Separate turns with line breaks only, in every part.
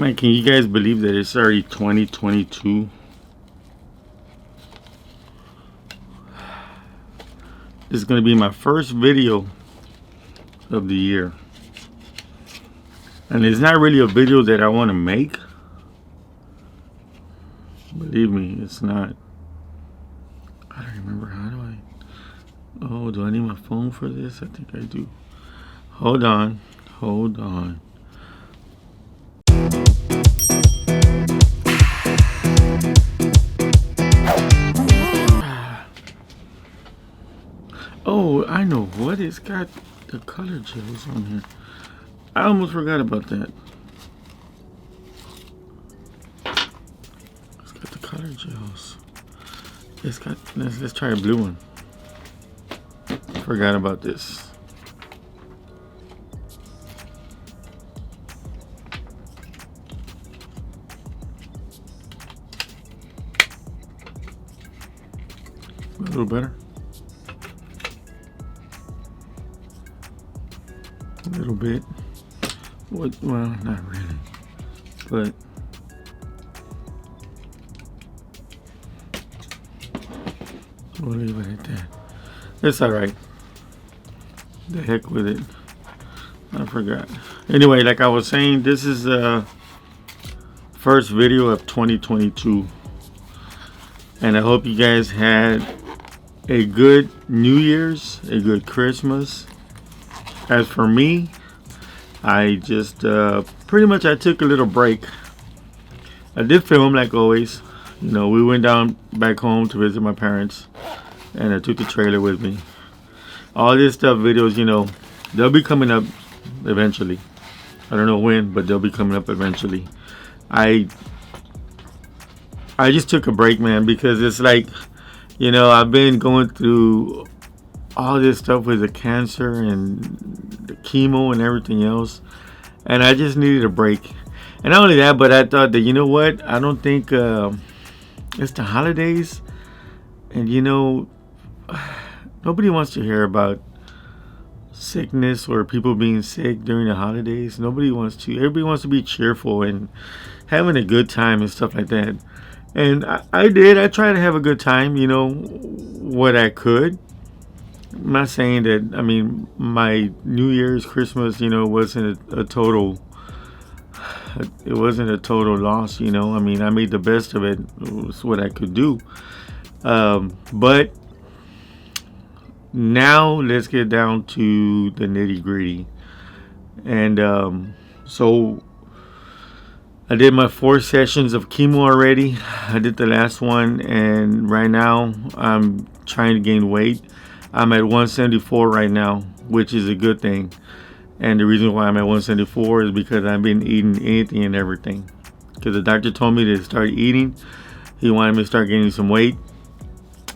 Man, can you guys believe that it's already 2022? This is going to be my first video of the year. And it's not really a video that I want to make. Believe me, it's not. I don't remember. How do I? Oh, do I need my phone for this? I think I do. Hold on. Hold on. Oh, I know what. It's got the color gels on here. I almost forgot about that. It's got the color gels. It's got. Let's try a blue one. Forgot about this. A little better. A little bit. What? Well, not really. But we'll leave it at that. It's alright. The heck with it. I forgot. Anyway, like I was saying, this is the first video of 2022. And I hope you guys had a good New Year's, a good Christmas. As for me, I just pretty much I took a little break. I did film like always. You know, we went down back home to visit my parents, and I took the trailer with me. All this stuff, videos, you know, they'll be coming up eventually. I don't know when, but they'll be coming up eventually. I just took a break, man, because it's like, you know, I've been going through all this stuff with the cancer and the chemo and everything else, and I just needed a break. And not only that, but I thought that, you know what, I don't think it's the holidays, and you know, nobody wants to hear about sickness or people being sick during the holidays. Nobody wants to. Everybody wants to be cheerful and having a good time and stuff like that. And I did. I tried to have a good time, you know, what I could. I'm not saying that, I mean, my New Year's, Christmas, you know, wasn't a total, it wasn't a total loss, you know. I mean, I made the best of it. It was what I could do. But now let's get down to the nitty gritty. And so I did my 4 sessions of chemo already. I did the last one, and right now I'm trying to gain weight. I'm at 174 right now, which is a good thing. And the reason why I'm at 174 is because I've been eating anything and everything. Because the doctor told me to start eating. He wanted me to start gaining some weight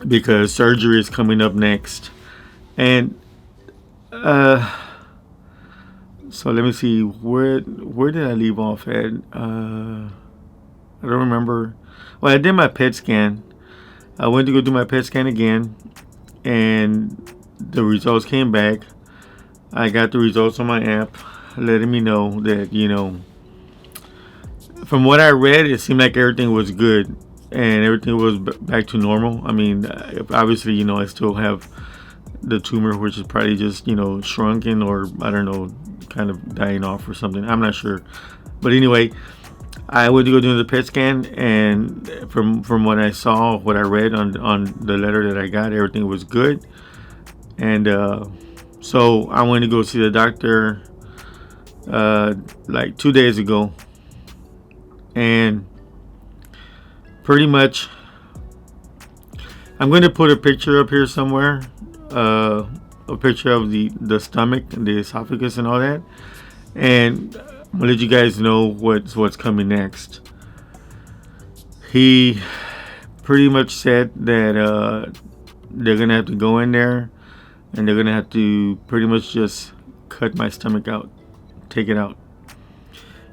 because surgery is coming up next. And so let me see, where did I leave off at? I don't remember. Well, I did my PET scan. I went to go do my PET scan again, and the results came back. I got the results on my app letting me know that, you know, from what I read, it seemed like everything was good and everything was back to normal. I mean, obviously, you know, I still have the tumor, which is probably just, you know, shrunken, or I don't know, kind of dying off or something. I'm not sure. But anyway, I went to go do the PET scan, and from what I saw, what I read on the letter that I got, everything was good. And so I went to go see the doctor like 2 days ago, and pretty much I'm going to put a picture up here somewhere, a picture of the stomach and the esophagus and all that, and I'm gonna let you guys know what's coming next. He pretty much said that they're gonna have to go in there and they're gonna have to pretty much just cut my stomach out, take it out.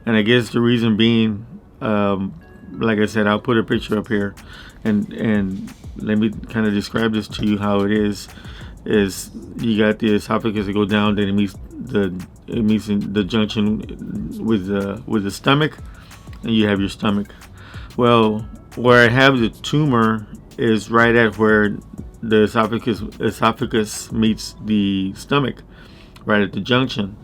And I guess the reason being, like I said, I'll put a picture up here, and let me kind of describe this to you how it is you got the esophagus to go down, then it meets the junction with the stomach, and you have your stomach. Well, where I have the tumor is right at where the esophagus meets the stomach, right at the junction.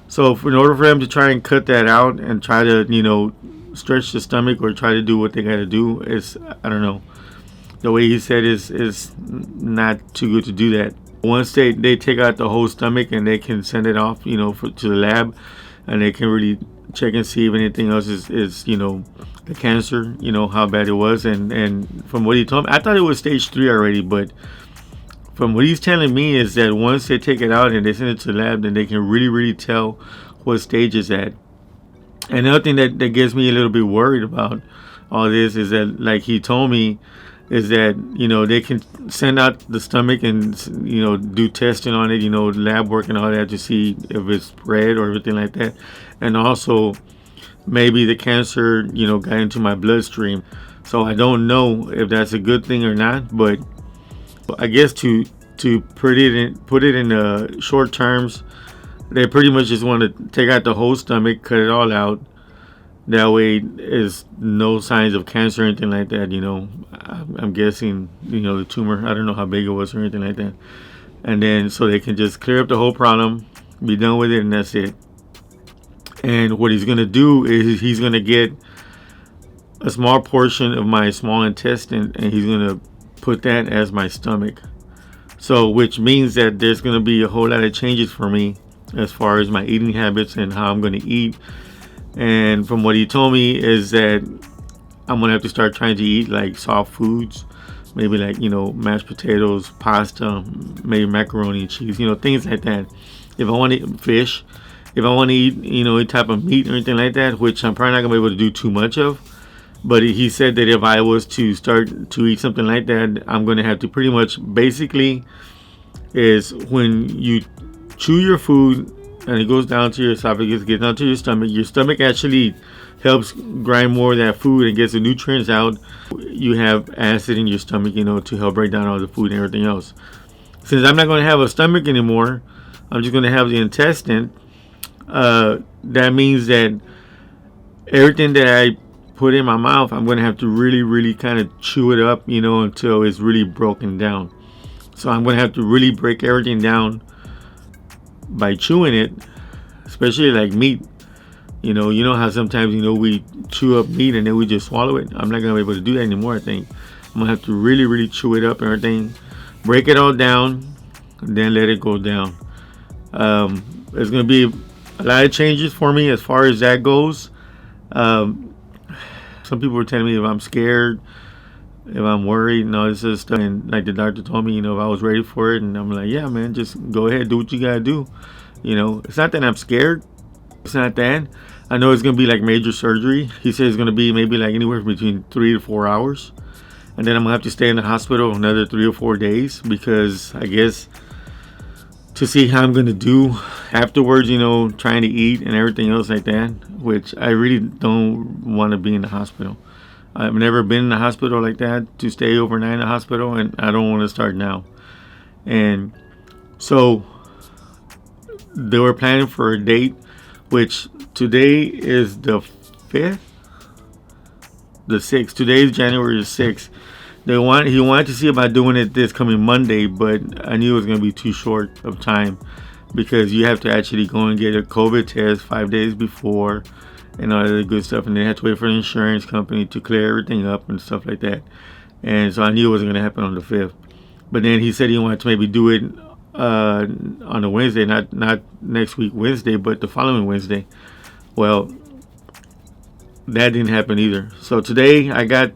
So in order for them to try and cut that out and try to, stretch the stomach or try to do what they got to do, is, I don't know. The way he said is not too good to do that. Once they take out the whole stomach and they can send it off, to the lab, and they can really check and see if anything else is the cancer, how bad it was. And from what he told me, I thought it was stage 3 already, but from what he's telling me is that once they take it out and they send it to the lab, then they can really, really tell what stage it's at. And another thing that gets me a little bit worried about all this is that, like he told me, is that, they can send out the stomach and, do testing on it, lab work and all that to see if it's spread or everything like that. And also, maybe the cancer, got into my bloodstream. So I don't know if that's a good thing or not, but I guess to put it in short terms, they pretty much just want to take out the whole stomach, cut it all out. That way, there's no signs of cancer or anything like that. I'm guessing, the tumor, I don't know how big it was or anything like that. And then, so they can just clear up the whole problem, be done with it, and that's it. And what he's going to do is he's going to get a small portion of my small intestine and he's going to put that as my stomach. So, which means that there's going to be a whole lot of changes for me as far as my eating habits and how I'm going to eat. And from what he told me is that I'm going to have to start trying to eat like soft foods, maybe like, mashed potatoes, pasta, maybe macaroni and cheese, things like that. If I want to eat fish, if I want to eat, any type of meat or anything like that, which I'm probably not going to be able to do too much of. But he said that if I was to start to eat something like that, I'm going to have to pretty much, basically, is when you chew your food and it goes down to your esophagus, gets down to your stomach actually helps grind more of that food and gets the nutrients out. You have acid in your stomach, to help break down all the food and everything else. Since I'm not going to have a stomach anymore, I'm just going to have the intestine. That means that everything that I put in my mouth, I'm going to have to really, really kind of chew it up, until it's really broken down. So I'm going to have to really break everything down by chewing it, especially like meat. You know how sometimes, we chew up meat and then we just swallow it. I'm not going to be able to do that anymore, I think. I'm going to have to really, really chew it up and everything, break it all down, and then let it go down. There's going to be a lot of changes for me as far as that goes. Some people were telling me if I'm scared, if I'm worried and all this other stuff. And like the doctor told me, if I was ready for it. And I'm like, yeah, man, just go ahead, do what you got to do. It's not that I'm scared. It's not that. I know it's going to be like major surgery. He said it's going to be maybe like anywhere between 3 to 4 hours. And then I'm going to have to stay in the hospital another 3 or 4 days because I guess to see how I'm going to do afterwards, trying to eat and everything else like that, which I really don't want to be in the hospital. I've never been in the hospital like that, to stay overnight in the hospital, and I don't want to start now. And so they were planning for a date, which today is the 5th? The 6th. Today is January the 6th. He wanted to see about doing it this coming Monday, but I knew it was going to be too short of time because you have to actually go and get a COVID test 5 days before and all that good stuff, and they have to wait for the insurance company to clear everything up and stuff like that. And so I knew it wasn't going to happen on the 5th. But then he said he wanted to maybe do it on a Wednesday, not next week Wednesday, but the following Wednesday. Well, that didn't happen either. So today I got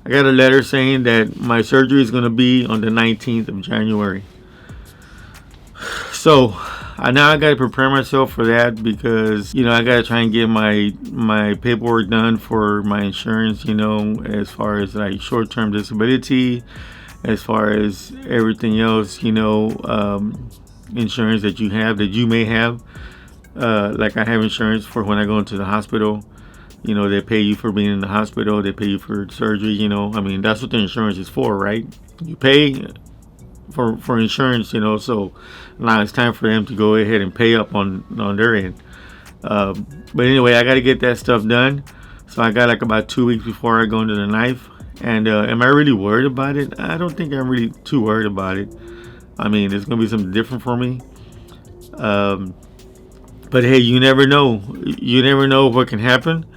a letter saying that my surgery is going to be on the 19th of January. So now I got to prepare myself for that because, I got to try and get my paperwork done for my insurance, as far as like short-term disability, as far as everything else, insurance that you may have. Like I have insurance for when I go into the hospital. They pay you for being in the hospital. They pay you for surgery. That's what the insurance is for, right? You pay for insurance, so now it's time for them to go ahead and pay up on their end. But anyway, I got to get that stuff done. So I got like about 2 weeks before I go into the knife. And am I really worried about it? I don't think I'm really too worried about it. I mean, it's gonna be something different for me. But hey, you never know. You never know what can happen.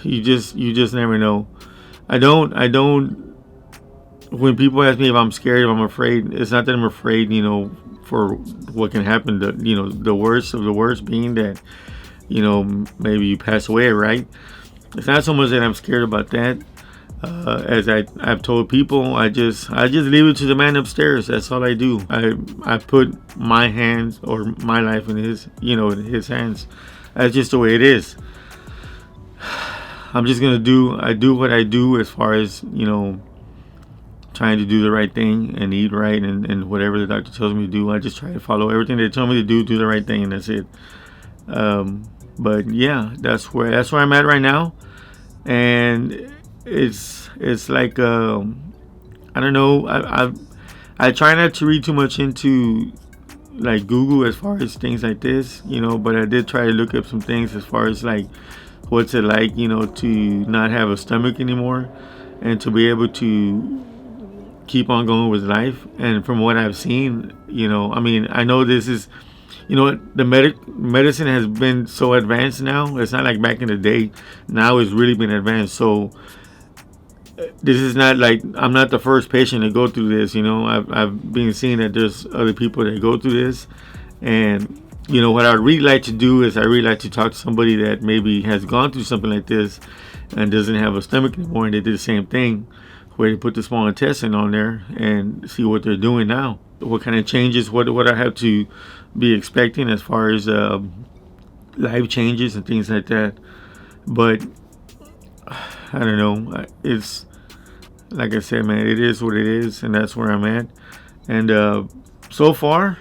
You just never know. I don't. When people ask me if I'm scared, if I'm afraid, it's not that I'm afraid, for what can happen. The worst of the worst being that, maybe you pass away, right? It's not so much that I'm scared about that. As I've told people, I just leave it to the man upstairs. That's all I do. I put my hands or my life in his hands. That's just the way it is. I'm just gonna do what I do as far as trying to do the right thing and eat right and whatever the doctor tells me to do. I just try to follow everything they tell me to do the right thing, and that's it. But yeah, that's where I'm at right now, and it's like I don't know. I try not to read too much into like Google as far as things like this, but I did try to look up some things as far as like what's it like, to not have a stomach anymore and to be able to keep on going with life. And from what I've seen, I mean, I know this is, the medicine has been so advanced now. It's not like back in the day. Now it's really been advanced. So this is not like I'm not the first patient to go through this. I've been seeing that there's other people that go through this, and what I would really like to do is I really like to talk to somebody that maybe has gone through something like this and doesn't have a stomach anymore, and they did the same thing where they put the small intestine on there and see what they're doing now. What kind of changes, what I have to be expecting as far as life changes and things like that. But I don't know. It's like I said, man, it is what it is, and that's where I'm at. And so far,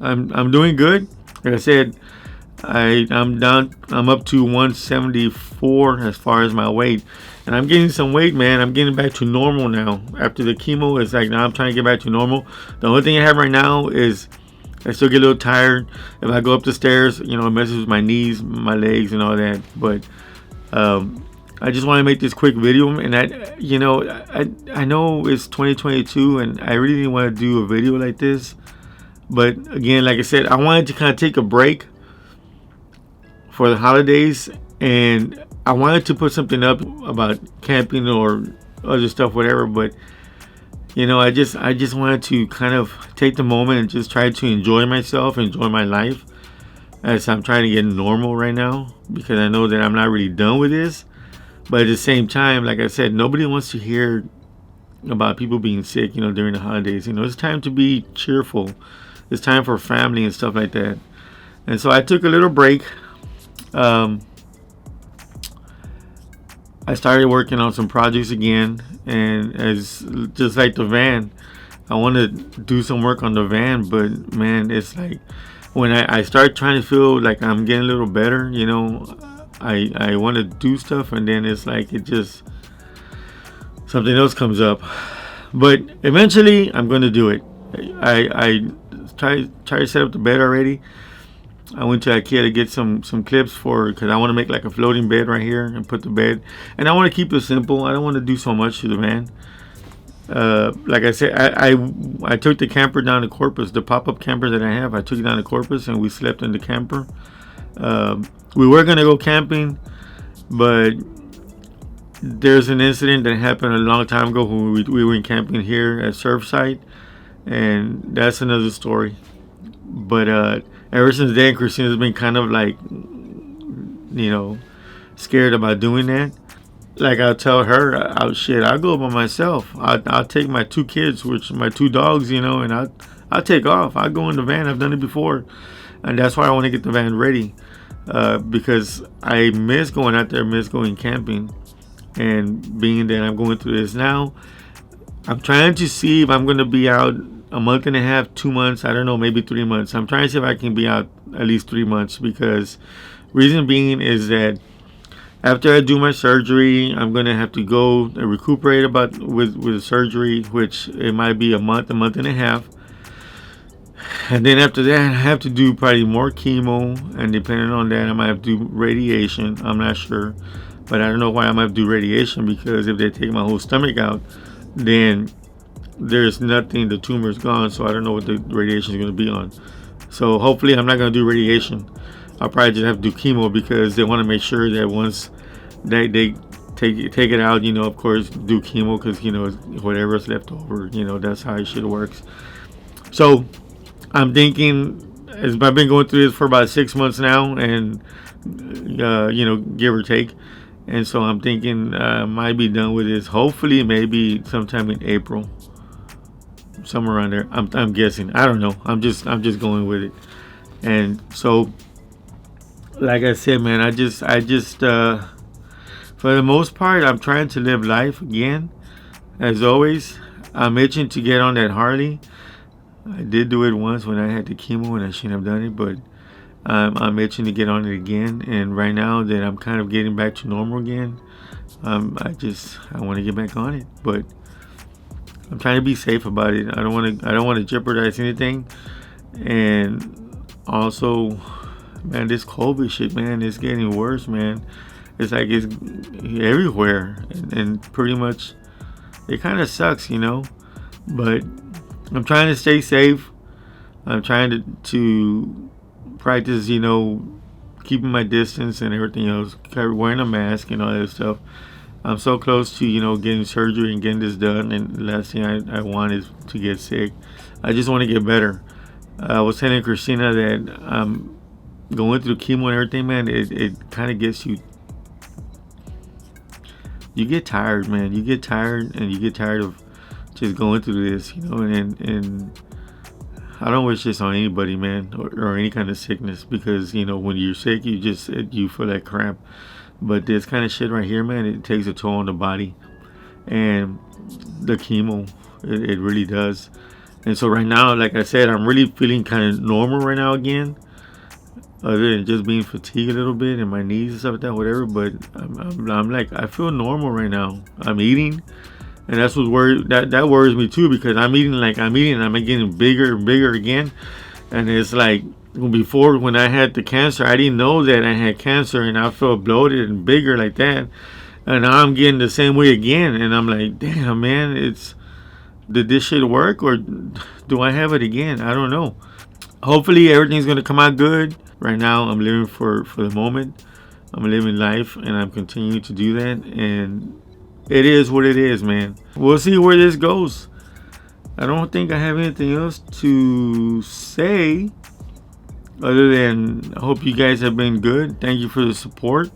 I'm doing good. Like I said, I'm up to 174 as far as my weight, and I'm getting some weight, man. I'm getting back to normal now. After the chemo, it's like now I'm trying to get back to normal. The only thing I have right now is I still get a little tired. If I go up the stairs, it messes with my knees, my legs, and all that. But I just want to make this quick video, and I know it's 2022, and I really didn't want to do a video like this. But again, like I said, I wanted to kind of take a break for the holidays, and I wanted to put something up about camping or other stuff, whatever. But I just wanted to kind of take the moment and just try to enjoy myself, enjoy my life, as I'm trying to get normal right now, because I know that I'm not really done with this. But at the same time, like I said, nobody wants to hear about people being sick, during the holidays. It's time to be cheerful. It's time for family and stuff like that. And so I took a little break. I started working on some projects again, and as just like the van, I want to do some work on the van. But man, it's like when I start trying to feel like I'm getting a little better, I want to do stuff, and then it's like something else comes up. But eventually I'm going to do it. I try to set up the bed already. I went to IKEA to get some clips because I want to make like a floating bed right here and put the bed. And I want to keep it simple. I don't want to do so much to the van. Like I said, I took the camper down to Corpus, the pop-up camper that I have. I took it down to Corpus, and we slept in the camper. We were going to go camping, but there's an incident that happened a long time ago when we went camping here at Surfside, and that's another story. But ever since then, Christina's been kind of like, scared about doing that. Like I'll tell her, I'll go by myself. I'll take my 2 kids, which my 2 dogs, and I'll take off. I'll go in the van. I've done it before, and that's why I want to get the van ready, because I miss going out there, miss going camping, and being that I'm going through this now, I'm trying to see if I'm going to be out a month and a half, 2 months, I don't know, maybe 3 months. I'm trying to see if I can be out at least 3 months, because reason being is that after I do my surgery, I'm going to have to go and recuperate with the surgery, which it might be a month and a half. And then after that, I have to do probably more chemo, and depending on that, I might have to do radiation. I'm not sure, but I don't know why I might have to do radiation, because if they take my whole stomach out, then there's nothing, the tumor's gone, so I don't know what the radiation is going to be on. So hopefully I'm not going to do radiation. I'll probably just have to do chemo, because they want to make sure that once they take it out, you know, of course, do chemo, because, you know, whatever's left over, you know, that's how shit works. So I'm thinking, as I've been going through this for about 6 months now, and you know, give or take, and so I'm thinking I might be done with this hopefully maybe sometime in April, somewhere around there. I'm guessing. I don't know. I'm just going with it. And so, like I said, man, I just for the most part, I'm trying to live life again. As always, I'm itching to get on that Harley. I did do it once when I had the chemo, and I shouldn't have done it, but I'm itching to get on it again. And right now that I'm kind of getting back to normal again, I want to get back on it. But I'm trying to be safe about it. I don't want to jeopardize anything. And also, man, this COVID shit, man, is getting worse, man. It's like it's everywhere, and pretty much it kind of sucks, you know. But I'm trying to stay safe. I'm trying to practice, you know, keeping my distance and everything else, wearing a mask and all that stuff. I'm so close to, you know, getting surgery and getting this done, and the last thing I want is to get sick. I just want to get better. I was telling Christina that I'm going through chemo and everything, man. It kind of gets you. You get tired, man. You get tired, and you get tired of just going through this, you know. And I don't wish this on anybody, man, or any kind of sickness, because, you know, when you're sick, you feel like crap. But this kind of shit right here, man, it takes a toll on the body, and the chemo, it really does. And so right now, like I said, I'm really feeling kind of normal right now again, other than just being fatigued a little bit and my knees and stuff like that, whatever. But I'm like, I feel normal right now. I'm eating, and that's what that worries me too, because I'm eating, and I'm getting bigger and bigger again. And it's like, before, when I had the cancer, I didn't know that I had cancer, and I felt bloated and bigger like that. And now I'm getting the same way again, and I'm like, damn, man, did this shit work, or do I have it again? I don't know. Hopefully everything's gonna come out good. Right now, I'm living for the moment. I'm living life, and I'm continuing to do that. And it is what it is, man. We'll see where this goes. I don't think I have anything else to say, other than I hope you guys have been good. Thank you for the support.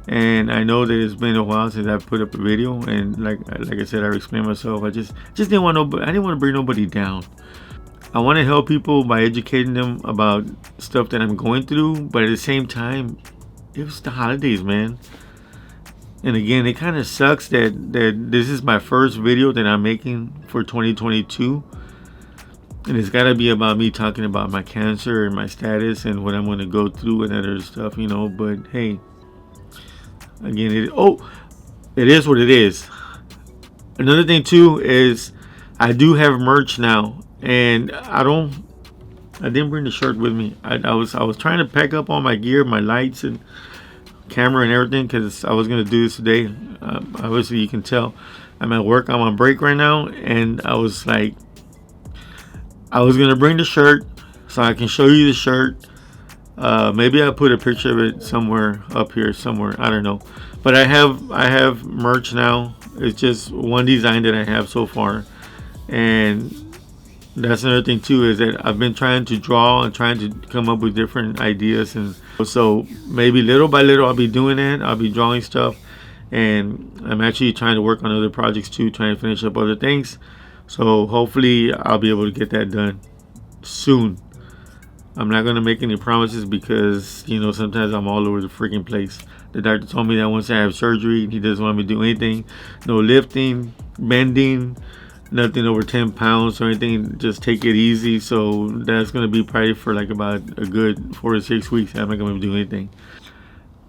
And I know that it's been a while since I put up a video, and like I said, I explained myself. I just didn't want I didn't want to bring nobody down. I want to help people by educating them about stuff that I'm going through, but at the same time, it was the holidays, man. And again, it kind of sucks that this is my first video that I'm making for 2022. And it's got to be about me talking about my cancer and my status and what I'm going to go through and other stuff, you know. But hey, again, it is what it is. Another thing too is I do have merch now, and I didn't bring the shirt with me. I was trying to pack up all my gear, my lights and camera and everything, because I was going to do this today. Obviously you can tell I'm at work. I'm on break right now, and I was like, I was going to bring the shirt so I can show you the shirt. Maybe I'll put a picture of it somewhere up here somewhere. I don't know. But I have merch now. It's just one design that I have so far. And that's another thing too, is that I've been trying to draw and trying to come up with different ideas. And so maybe little by little I'll be doing that. I'll be drawing stuff. And I'm actually trying to work on other projects too, trying to finish up other things. So hopefully I'll be able to get that done soon. I'm not going to make any promises, because, you know, sometimes I'm all over the freaking place. The doctor told me that once I have surgery, he doesn't want me to do anything. No lifting, bending, nothing over 10 pounds or anything. Just take it easy. So that's going to be probably for like about a good 4 to 6 weeks. I'm not going to do anything.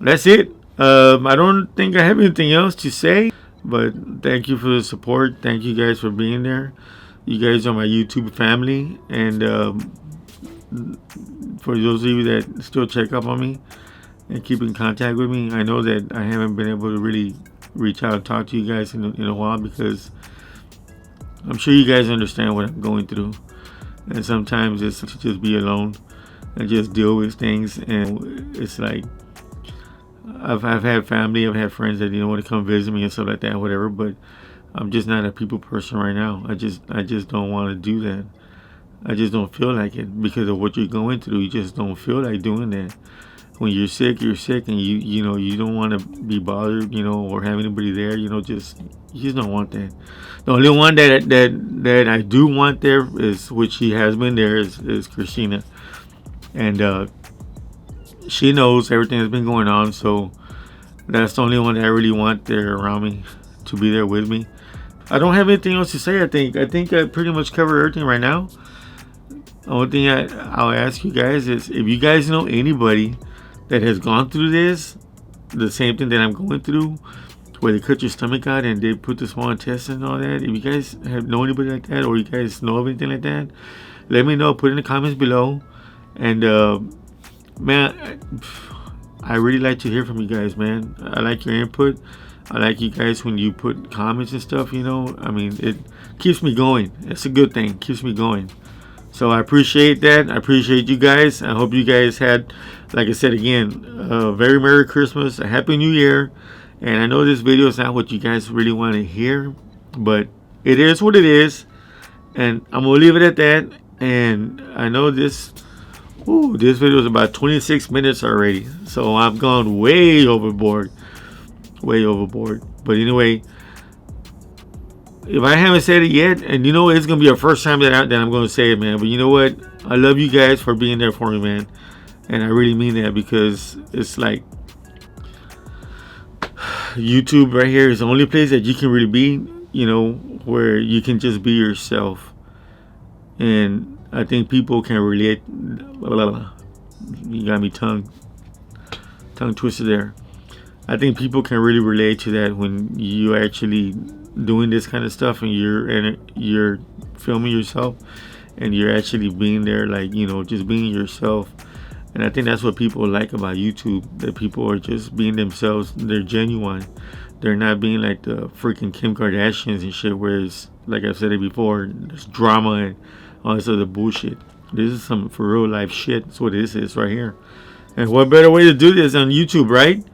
That's it. I don't think I have anything else to say. But thank you for the support. Thank you guys for being there. You guys are my YouTube family. And for those of you that still check up on me and keep in contact with me. I know that I haven't been able to really reach out and talk to you guys in a while, because I'm sure you guys understand what I'm going through, and sometimes it's to just be alone and just deal with things. And it's like I've had family, I've had friends that want to come visit me and stuff like that, whatever. But I'm just not a people person right now. I just don't want to do that. I just don't feel like it because of what you're going through. You just don't feel like doing that. When you're sick, and you don't want to be bothered, or have anybody there, you just don't want that. The only one that I do want there is, which she has been there, is Christina, and she knows everything that's been going on. So that's the only one that I really want there around me, to be there with me. I don't have anything else to say. I think I pretty much covered everything right now. The only thing I'll ask you guys is, if you guys know anybody that has gone through this, the same thing that I'm going through, where they cut your stomach out and they put the small intestine and all that. If you guys know anybody like that, or you guys know of anything like that, let me know. Put in the comments below. And man, I really like to hear from you guys, man. I like your input. I like you guys when you put comments and stuff. I mean, it keeps me going. It's a good thing. It keeps me going. So I appreciate that. I appreciate you guys. I hope you guys had, like I said again, a very Merry Christmas, a Happy New Year. And I know this video is not what you guys really want to hear, but it is what it is. And I'm going to leave it at that. And I know this video is about 26 minutes already. So I've gone way overboard. Way overboard. But anyway, if I haven't said it yet, and it's going to be the first time that I'm going to say it, man. But you know what? I love you guys for being there for me, man. And I really mean that, because it's like YouTube right here is the only place that you can really be, where you can just be yourself. And I think people can relate. You got me tongue twisted there. I think people can really relate to that when you actually doing this kind of stuff, and you're filming yourself, and you're actually being there, like just being yourself. And I think that's what people like about YouTube, that people are just being themselves. They're genuine. They're not being like the freaking Kim Kardashians and shit, where it's, like I've said it before, there's drama and all this other bullshit. This is some for real life shit. That's what this is right here. And what better way to do this on YouTube, right?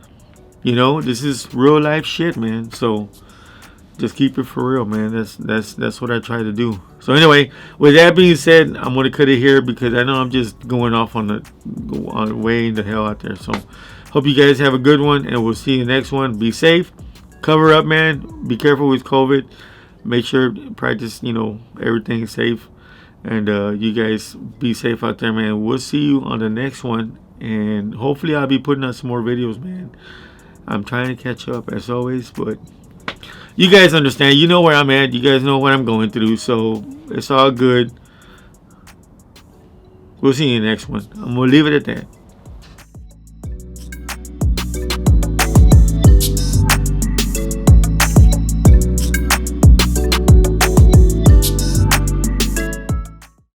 This is real life shit, man. So just keep it for real, man. That's what I try to do. So anyway, with that being said, I'm gonna cut it here, because I know I'm just going off on way the hell out there. So hope you guys have a good one, and we'll see you next one. Be safe, cover up, man. Be careful with COVID. Make sure practice, everything safe, and you guys be safe out there, man. We'll see you on the next one, and hopefully I'll be putting out some more videos, man. I'm trying to catch up as always, but you guys understand. You know where I'm at. You guys know what I'm going through. So it's all good. We'll see you in the next one. I'm going to leave it at that.